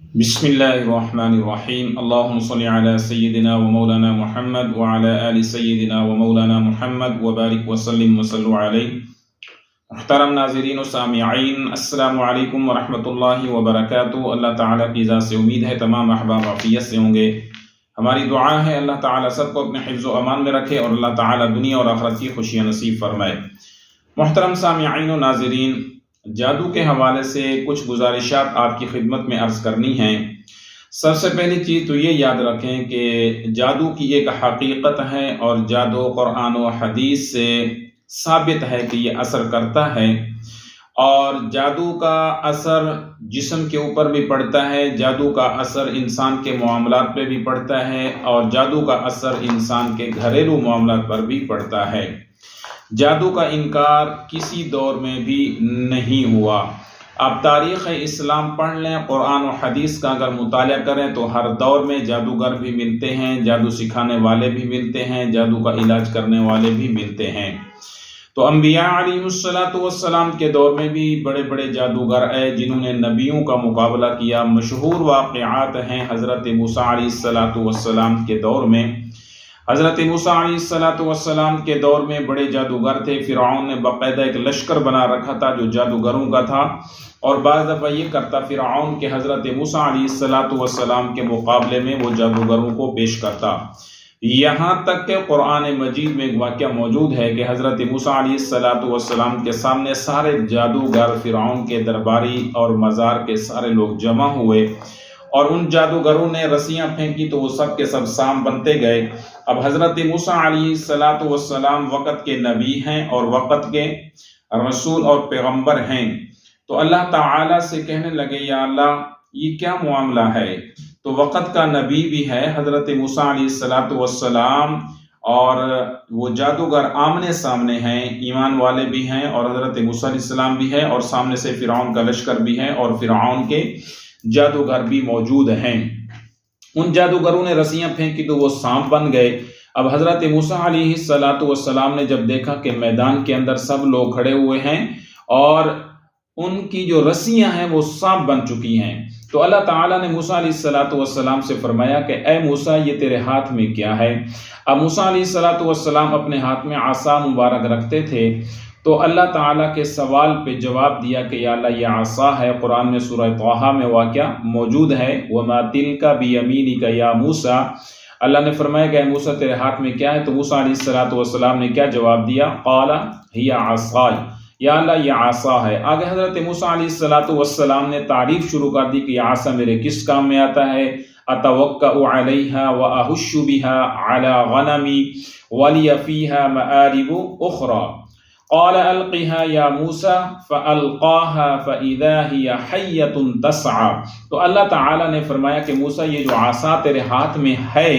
بسم اللہ الرحمن الرحیم اللہم صلی علی سیدنا و مولانا محمد وعلی آل سیدنا و مولانا محمد وبارک وسلم وصلو علیہ۔ محترم ناظرین و سامعین، السلام علیکم ورحمۃ اللہ وبرکاتہ۔ اللہ تعالیٰ کی ذات سے امید ہے تمام احباب عافیت سے ہوں گے۔ ہماری دعا ہے اللہ تعالیٰ سب کو اپنے حفظ و امان میں رکھے اور اللہ تعالیٰ دنیا اور آخرت کی خوشیاں نصیب فرمائے۔ محترم سامعین و ناظرین، جادو کے حوالے سے کچھ گزارشات آپ کی خدمت میں عرض کرنی ہیں۔ سب سے پہلی چیز تو یہ یاد رکھیں کہ جادو کی ایک حقیقت ہے اور جادو قرآن و حدیث سے ثابت ہے کہ یہ اثر کرتا ہے، اور جادو کا اثر جسم کے اوپر بھی پڑتا ہے، جادو کا اثر انسان کے معاملات پہ بھی پڑتا ہے، اور جادو کا اثر انسان کے گھریلو معاملات پر بھی پڑتا ہے۔ جادو کا انکار کسی دور میں بھی نہیں ہوا۔ آپ تاریخ اسلام پڑھ لیں، قرآن و حدیث کا اگر مطالعہ کریں تو ہر دور میں جادوگر بھی ملتے ہیں، جادو سکھانے والے بھی ملتے ہیں، جادو کا علاج کرنے والے بھی ملتے ہیں۔ تو انبیاء علیہ السلام کے دور میں بھی بڑے بڑے جادوگر آئے جنہوں نے نبیوں کا مقابلہ کیا۔ مشہور واقعات ہیں حضرت موسیٰ علیہ السلام کے دور میں۔ حضرت موسیٰ علیہ السلام کے دور میں بڑے جادوگر تھے۔ فرعون نے باقاعدہ ایک لشکر بنا رکھا تھا جو جادوگروں کا تھا، اور بعض دفعہ یہ کرتا فرعون کہ حضرت موسیٰ علیہ السلام کے مقابلے میں وہ جادوگروں کو پیش کرتا۔ یہاں تک کہ قرآن مجید میں ایک واقعہ موجود ہے کہ حضرت موسیٰ علیہ السلام کے سامنے سارے جادوگر، فرعون کے درباری اور مزار کے سارے لوگ جمع ہوئے، اور ان جادوگروں نے رسیاں پھینکی تو وہ سب کے سب سام بنتے گئے۔ اب حضرت موسیٰ علیہ السلام وقت کے نبی ہیں اور وقت کے رسول اور پیغمبر ہیں، تو اللہ تعالیٰ سے کہنے لگے یا اللہ یہ کیا معاملہ ہے؟ تو وقت کا نبی بھی ہے حضرت موسیٰ علیہ السلام، اور وہ جادوگر آمنے سامنے ہیں، ایمان والے بھی ہیں اور حضرت موسیٰ علیہ السلام بھی ہے، اور سامنے سے فرعون کا لشکر بھی ہے اور فرعون کے جادوگر بھی موجود ہیں۔ ان جادوگروں نے رسیاں پھینکی تو وہ سانپ بن گئے۔ اب حضرت موسیٰ علیہ السلام نے جب دیکھا کہ میدان کے اندر سب لوگ کھڑے ہوئے ہیں اور ان کی جو رسیاں ہیں وہ سانپ بن چکی ہیں، تو اللہ تعالیٰ نے موسیٰ علیہ السلام سے فرمایا کہ اے موسیٰ یہ تیرے ہاتھ میں کیا ہے؟ اب موسیٰ علیہ السلام اپنے ہاتھ میں عصا مبارک رکھتے تھے، تو اللہ تعالیٰ کے سوال پہ جواب دیا کہ یا اللہ یہ عصا ہے۔ قرآن میں سورہ طٰہٰ میں واقعہ موجود ہے، وَمَا تِلْكَ بِيَمِينِكَ يَا مُوسَىٰ۔ اللہ نے فرمایا کہ اے موسیٰ تیرے ہاتھ میں کیا ہے؟ تو موسیٰ علیہ السلام نے کیا جواب دیا؟ قَالَ هِيَ عَصَايَ، یا اللہ یہ عصا ہے۔ آگے حضرت موسیٰ علیہ السلام نے تعریف شروع کر دی کہ یہ عصا میرے کس کام میں آتا ہے؟ أَتَوَكَّأُ عَلَيْهَا وَأَهُشُّ بِهَا عَلَى غَنَمِي وَلِيَ فِيهَا مَآرِبُ أُخْرَى قال القها یا موسیٰ فالقاها فاذا هي حیۃ تسعى۔ تو اللہ تعالیٰ نے فرمایا کہ موسیٰ یہ جو عصا تیرے ہاتھ میں ہے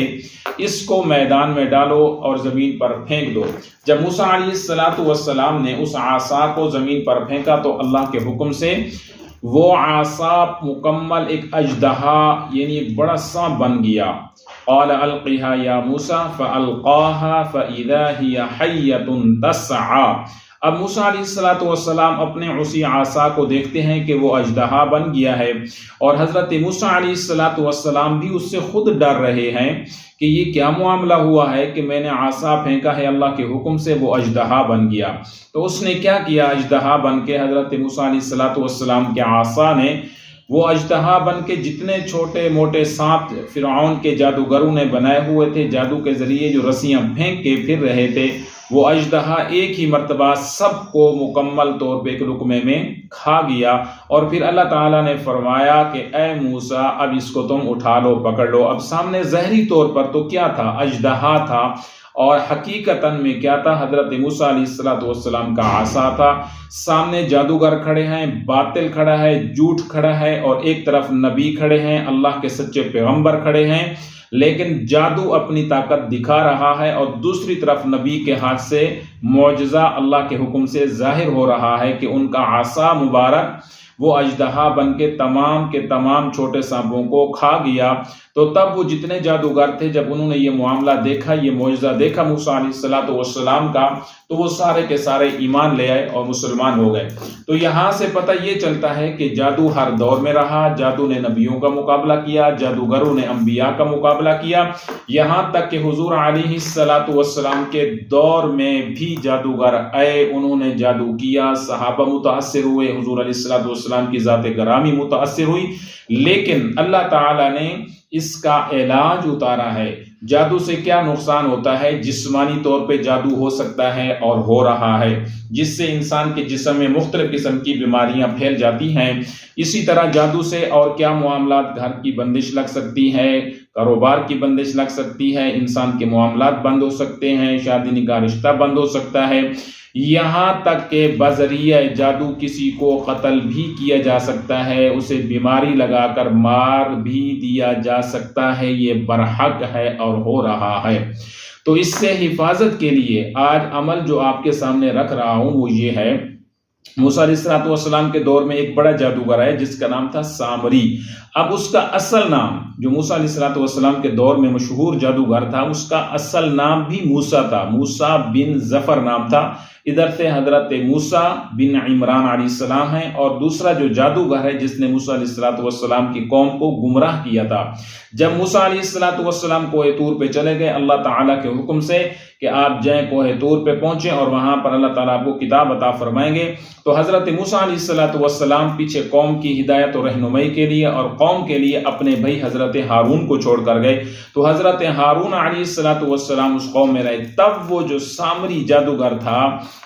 اس کو میدان میں ڈالو اور زمین پر پھینک دو۔ جب موسیٰ علیہ السلام نے اس عصا کو زمین پر پھینکا تو اللہ کے حکم سے وہ عصا مکمل ایک اژدہا یعنی ایک بڑا سانپ بن گیا۔ قال القها یا موسیٰ فالقاها فاذا هي حیۃ تسعى۔ اب موسیٰ علیہ السلام اپنے اسی عصا کو دیکھتے ہیں کہ وہ اژدہا بن گیا ہے، اور حضرت موسیٰ علیہ السلام بھی اس سے خود ڈر رہے ہیں کہ یہ کیا معاملہ ہوا ہے کہ میں نے عصا پھینکا ہے اللہ کے حکم سے وہ اژدہا بن گیا۔ تو اس نے کیا کیا؟ اژدہا بن کے حضرت موسیٰ علیہ السلام کے عصا نے وہ اژدہا بن کے جتنے چھوٹے موٹے سانپ فرعون کے جادوگروں نے بنائے ہوئے تھے، جادو کے ذریعے جو رسیاں پھینک کے پھر رہے تھے، وہ اژدہا ایک ہی مرتبہ سب کو مکمل طور پہ ایک لقمے میں کھا گیا۔ اور پھر اللہ تعالیٰ نے فرمایا کہ اے موسیٰ اب اس کو تم اٹھا لو، پکڑ لو۔ اب سامنے ظاہری طور پر تو کیا تھا؟ اژدہا تھا، اور حقیقتاً میں کیا تھا؟ حضرت موسیٰ علیہ السلام کا عصا تھا۔ سامنے جادوگر کھڑے ہیں، باطل کھڑا ہے، جھوٹ کھڑا ہے، اور ایک طرف نبی کھڑے ہیں، اللہ کے سچے پیغمبر کھڑے ہیں، لیکن جادو اپنی طاقت دکھا رہا ہے، اور دوسری طرف نبی کے ہاتھ سے معجزہ اللہ کے حکم سے ظاہر ہو رہا ہے کہ ان کا عصا مبارک وہ اژدہا بن کے تمام چھوٹے سانپوں کو کھا گیا۔ تو تو تب وہ جتنے جادوگر تھے جب انہوں نے یہ معاملہ دیکھا، یہ معجزہ دیکھا موسیٰ علیہ السلام کا، تو وہ سارے کے سارے ایمان لے آئے اور مسلمان ہو گئے۔ تو یہاں سے پتہ یہ چلتا ہے کہ جادو ہر دور میں رہا، جادو نے نبیوں کا مقابلہ کیا، جادوگروں نے انبیاء کا مقابلہ کیا، یہاں تک کہ حضور علیہ السلام کے دور میں بھی جادوگر آئے، انہوں نے جادو کیا، صحابہ متاثر ہوئے، حضور علیہ السلام کی ذات گرامی متاثر ہوئی، لیکن اللہ تعالیٰ نے اس کا علاج اتارا ہے۔ جادو سے کیا نقصان ہوتا ہے؟ جسمانی طور پہ جادو ہو سکتا ہے اور ہو رہا ہے، جس سے انسان کے جسم میں مختلف قسم کی بیماریاں پھیل جاتی ہیں۔ اسی طرح جادو سے اور کیا معاملات، گھر کی بندش لگ سکتی ہے، کاروبار کی بندش لگ سکتی ہے، انسان کے معاملات بند ہو سکتے ہیں، شادی نکاح رشتہ بند ہو سکتا ہے، یہاں تک کہ بذریعہ جادو کسی کو قتل بھی کیا جا سکتا ہے، اسے بیماری لگا کر مار بھی دیا جا سکتا ہے۔ یہ برحق ہے اور ہو رہا ہے۔ تو اس سے حفاظت کے لیے آج عمل جو آپ کے سامنے رکھ رہا ہوں وہ یہ ہے، موسیٰ علیہ السلام کے دور میں ایک بڑا جادوگر ہے جس کا نام تھا سامری۔ اب اس کا اصل نام، جو موسیٰ علیہ السلام کے دور میں مشہور جادوگر تھا، اس کا اصل نام بھی موسیٰ تھا، موسیٰ بن ظفر نام تھا۔ ادھر سے حضرت موسیٰ بن عمران علیہ السلام ہیں، اور دوسرا جو جادوگر ہے جس نے موسیٰ علیہ السلام کی قوم کو گمراہ کیا تھا۔ جب موسیٰ علیہ السلام کوہ طور پہ چلے گئے اللہ تعالیٰ کے حکم سے کہ آپ جائیں کوہ طور پہ پہنچیں اور وہاں پر اللہ تعالیٰ آپ کو کتاب عطا فرمائیں گے، تو حضرت موسیٰ علیہ السلام پیچھے قوم کی ہدایت و رہنمائی کے لیے اور قوم کے لیے اپنے بھائی حضرت ہارون کو چھوڑ کر گئے۔ تو حضرت ہارون علیہ السلام اس قوم میں رہے۔ تب وہ جو سامری جادوگر تھا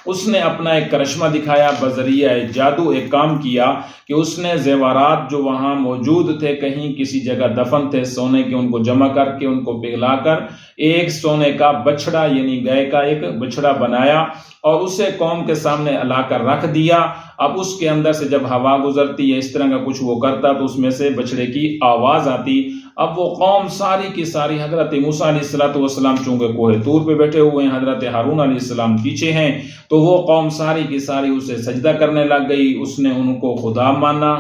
اس نے اپنا ایک کرشمہ دکھایا، بذریعہ جادو ایک کام کیا کہ اس نے زیورات جو وہاں موجود تھے، کہیں کسی جگہ دفن تھے سونے کے، ان کو جمع کر کے ان کو پگھلا کر ایک سونے کا بچڑا، یعنی گائے کا ایک بچڑا بنایا اور اسے قوم کے سامنے لا کر رکھ دیا۔ اب اس کے اندر سے جب ہوا گزرتی یا اس طرح کا کچھ وہ کرتا تو اس میں سے بچڑے کی آواز آتی۔ اب وہ قوم ساری کی ساری، حضرت موسیٰ علیہ السلام چونکہ کوہ طور پہ بیٹھے ہوئے ہیں، حضرت ہارون علیہ السلام پیچھے ہیں، تو وہ قوم ساری کی ساری اسے سجدہ کرنے لگ گئی۔ اس نے ان کو خدا مانا،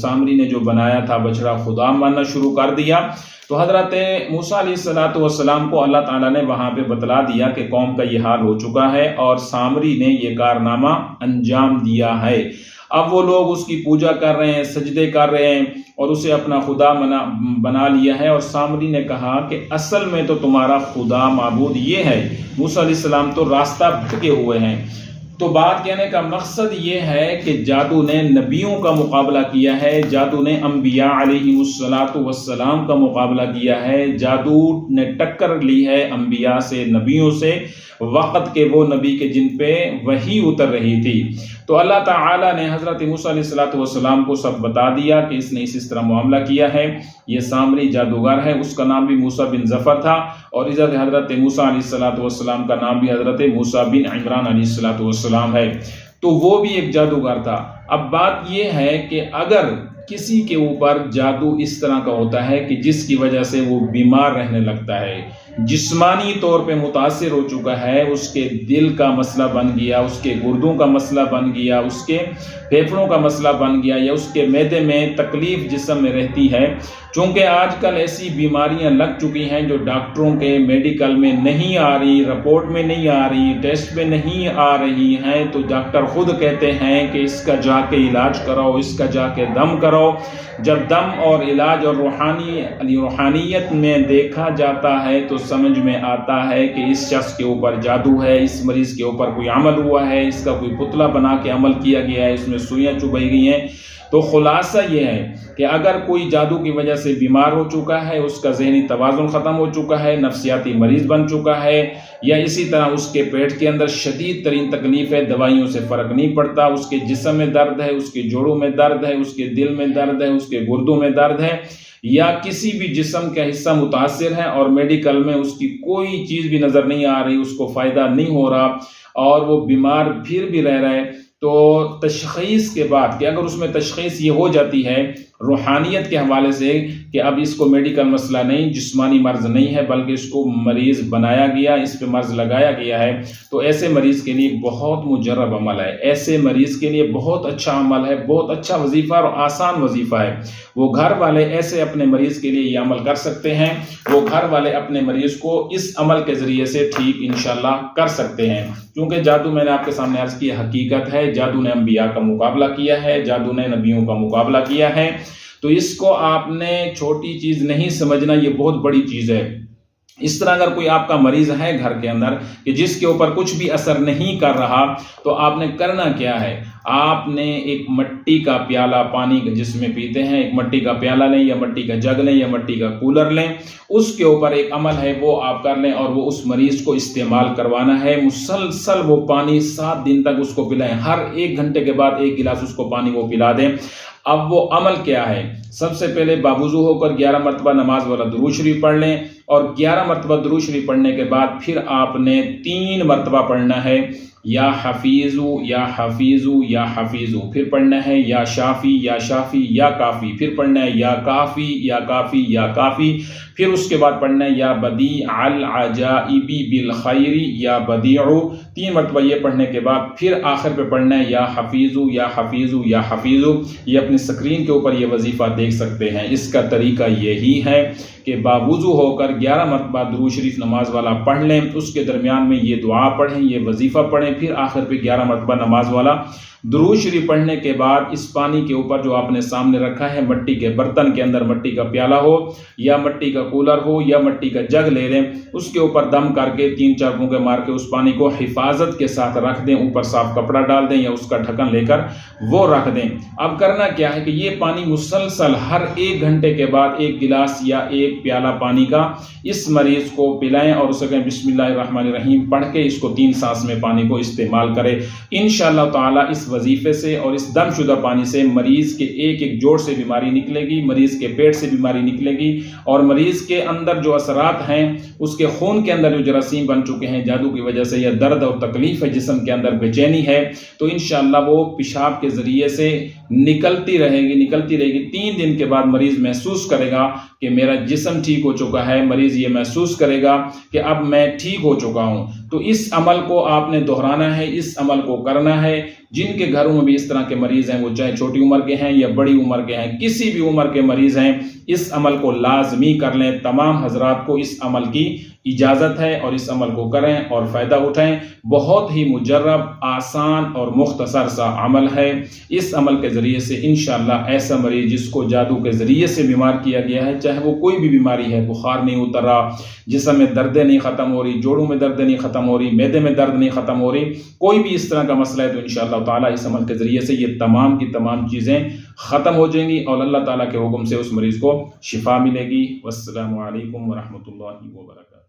سامری نے جو بنایا تھا بچڑا خدا ماننا شروع کر دیا۔ تو حضرت موسیٰ علیہ السلام کو اللہ تعالیٰ نے وہاں پہ بتلا دیا کہ قوم کا یہ حال ہو چکا ہے اور سامری نے یہ کارنامہ انجام دیا ہے۔ اب وہ لوگ اس کی پوجا کر رہے ہیں، سجدے کر رہے ہیں اور اسے اپنا خدا بنا لیا ہے۔ اور سامری نے کہا کہ اصل میں تو تمہارا خدا معبود یہ ہے، موسیٰ علیہ السلام تو راستہ بھٹکے ہوئے ہیں۔ تو بات کہنے کا مقصد یہ ہے کہ جادو نے نبیوں کا مقابلہ کیا ہے، جادو نے انبیاء علیہ السلام کا مقابلہ کیا ہے، جادو نے ٹکر لی ہے انبیاء سے، نبیوں سے، وقت کے وہ نبی کے جن پہ وحی اتر رہی تھی۔ تو اللہ تعالیٰ نے حضرت موسیٰ علیہ السلام کو سب بتا دیا کہ اس نے اس طرح معاملہ کیا ہے، یہ سامری جادوگر ہے، اس کا نام بھی موسیٰ بن ظفر تھا، اور ادھر حضرت موسیٰ علیہ السلام کا نام بھی حضرت موسیٰ بن عمران علیہ السلام ہے۔ تو وہ بھی ایک جادوگر تھا۔ اب بات یہ ہے کہ اگر کسی کے اوپر جادو اس طرح کا ہوتا ہے کہ جس کی وجہ سے وہ بیمار رہنے لگتا ہے، جسمانی طور پہ متاثر ہو چکا ہے، اس کے دل کا مسئلہ بن گیا، اس کے گردوں کا مسئلہ بن گیا، اس کے پھیپھڑوں کا مسئلہ بن گیا، یا اس کے معدے میں تکلیف جسم میں رہتی ہے، چونکہ آج کل ایسی بیماریاں لگ چکی ہیں جو ڈاکٹروں کے میڈیکل میں نہیں آ رہی، رپورٹ میں نہیں آ رہی، ٹیسٹ میں نہیں آ رہی ہیں، تو ڈاکٹر خود کہتے ہیں کہ اس کا جا کے علاج کراؤ، اس کا جا کے دم کرو۔ جب دم اور علاج اور روحانیت میں دیکھا جاتا ہے تو سمجھ میں آتا ہے کہ اس شخص کے اوپر جادو ہے، اس مریض کے اوپر کوئی عمل ہوا ہے، اس کا کوئی پتلا بنا کے عمل کیا گیا ہے، اس میں سوئیاں چبھائی گئی ہیں۔ تو خلاصہ یہ ہے کہ اگر کوئی جادو کی وجہ سے بیمار ہو چکا ہے، اس کا ذہنی توازن ختم ہو چکا ہے، نفسیاتی مریض بن چکا ہے، یا اسی طرح اس کے پیٹ کے اندر شدید ترین تکلیف ہے، دوائیوں سے فرق نہیں پڑتا، اس کے جسم میں درد ہے، اس کے جوڑوں میں درد ہے، اس کے دل میں درد ہے، اس کے گردوں میں درد ہے، یا کسی بھی جسم کا حصہ متاثر ہے اور میڈیکل میں اس کی کوئی چیز بھی نظر نہیں آ رہی، اس کو فائدہ نہیں ہو رہا اور وہ بیمار پھر بھی رہ رہا ہے، تو تشخیص کے بعد کہ اگر اس میں تشخیص یہ ہو جاتی ہے روحانیت کے حوالے سے کہ اب اس کو میڈیکل مسئلہ نہیں، جسمانی مرض نہیں ہے، بلکہ اس کو مریض بنایا گیا، اس پہ مرض لگایا گیا ہے، تو ایسے مریض کے لیے بہت مجرب عمل ہے، ایسے مریض کے لیے بہت اچھا عمل ہے، بہت اچھا وظیفہ اور آسان وظیفہ ہے۔ وہ گھر والے ایسے اپنے مریض کے لیے یہ عمل کر سکتے ہیں، وہ گھر والے اپنے مریض کو اس عمل کے ذریعے سے ٹھیک انشاءاللہ کر سکتے ہیں، کیونکہ جادو میں نے آپ کے سامنے عرض کی حقیقت ہے، جادو نے انبیاء کا مقابلہ کیا ہے، جادو نے نبیوں کا مقابلہ کیا ہے، تو اس کو آپ نے چھوٹی چیز نہیں سمجھنا، یہ بہت بڑی چیز ہے۔ اس طرح اگر کوئی آپ کا مریض ہے گھر کے اندر کہ جس کے اوپر کچھ بھی اثر نہیں کر رہا، تو آپ نے کرنا کیا ہے، آپ نے ایک مٹی کا پیالہ پانی جس میں پیتے ہیں، ایک مٹی کا پیالہ لیں یا مٹی کا جگ لیں یا مٹی کا کولر لیں، اس کے اوپر ایک عمل ہے وہ آپ کر لیں اور وہ اس مریض کو استعمال کروانا ہے، مسلسل وہ پانی 7 دن تک اس کو پلائیں، ہر 1 گھنٹے کے بعد 1 گلاس اس کو پانی وہ پلا دیں۔ اب وہ عمل کیا ہے، سب سے پہلے باوضو ہو کر 11 مرتبہ نماز والا درود شریف پڑھ لیں، اور 11 مرتبہ درود شریف پڑھنے کے بعد پھر آپ نے 3 مرتبہ پڑھنا ہے یا حفیظو یا حفیظو یا حفیظو، پھر پڑھنا ہے یا شافی یا شافی یا کافی، پھر پڑھنا ہے یا کافی یا کافی یا کافی، پھر اس کے بعد پڑھنا ہے یا بدیع العجائب بالخیر یا بدیع، 3 مرتبہ یہ پڑھنے کے بعد پھر آخر پہ پڑھنا ہے یا حفیظو یا حفیظو یا حفیظو۔ یہ اپنی سکرین کے اوپر یہ وظیفہ دیکھ سکتے ہیں۔ اس کا طریقہ یہی ہے کہ باوضو ہو کر 11 مرتبہ درود شریف نماز والا پڑھ لیں، اس کے درمیان میں یہ دعا پڑھیں، یہ وظیفہ پڑھیں، پھر آخر پہ 11 مرتبہ نماز والا درود شریف پڑھنے کے بعد اس پانی کے اوپر جو آپ نے سامنے رکھا ہے، مٹی کے برتن کے اندر مٹی کا پیالہ ہو یا مٹی کا کولر ہو یا مٹی کا جگ لے لیں، اس کے اوپر دم کر کے 3-4 پھونکے مار کے اس پانی کو حفاظت کے ساتھ رکھ دیں، اوپر صاف کپڑا ڈال دیں یا اس کا ڈھکن لے کر وہ رکھ دیں۔ اب کرنا کیا ہے کہ یہ پانی مسلسل ہر 1 گھنٹے کے بعد 1 گلاس یا 1 پیالہ پانی کا اس مریض کو پلائیں اور اسے کہیں بسم اللہ الرحمن الرحیم پڑھ کے اس کو 3 سانس میں پانی کو استعمال کرے۔ انشاءاللہ تعالی اس وظیفے سے اور اس دم شدہ پانی سے مریض کے ایک جوڑ سے بیماری نکلے گی، مریض کے پیٹ سے بیماری نکلے گی، اور مریض کے اندر جو اثرات ہیں، اس کے خون کے اندر جو جراثیم بن چکے ہیں جادو کی وجہ سے، یا درد اور تکلیف ہے جسم کے اندر، بے چینی ہے، تو انشاءاللہ وہ پیشاب کے ذریعے سے نکلتی رہے گی۔ 3 دن کے بعد مریض محسوس کرے گا کہ میرا جسم ٹھیک ہو چکا ہے، مریض یہ محسوس کرے گا کہ اب میں ٹھیک ہو چکا ہوں۔ تو اس عمل کو آپ نے دہرانا ہے، اس عمل کو کرنا ہے۔ جن کے گھروں میں بھی اس طرح کے مریض ہیں، وہ چاہے چھوٹی عمر کے ہیں یا بڑی عمر کے ہیں، کسی بھی عمر کے مریض ہیں، اس عمل کو لازمی کر لیں۔ تمام حضرات کو اس عمل کی اجازت ہے اور اس عمل کو کریں اور فائدہ اٹھائیں۔ بہت ہی مجرب، آسان اور مختصر سا عمل ہے۔ اس عمل کے ذریعے سے انشاءاللہ ایسا مریض جس کو جادو کے ذریعے سے بیمار کیا گیا ہے، چاہے وہ کوئی بھی بیماری ہے، بخار نہیں اتر رہا، جسم میں دردیں نہیں ختم ہو رہی، جوڑوں میں دردیں نہیں ختم ہو رہی، معدے میں درد نہیں ختم ہو رہی، کوئی بھی اس طرح کا مسئلہ ہے، تو انشاءاللہ تعالیٰ اس عمل کے ذریعے سے یہ تمام کی تمام چیزیں ختم ہو جائیں گی اور اللہ تعالیٰ کے حکم سے اس مریض کو شفا ملے گی۔ والسلام علیکم ورحمۃ اللہ وبرکاتہ۔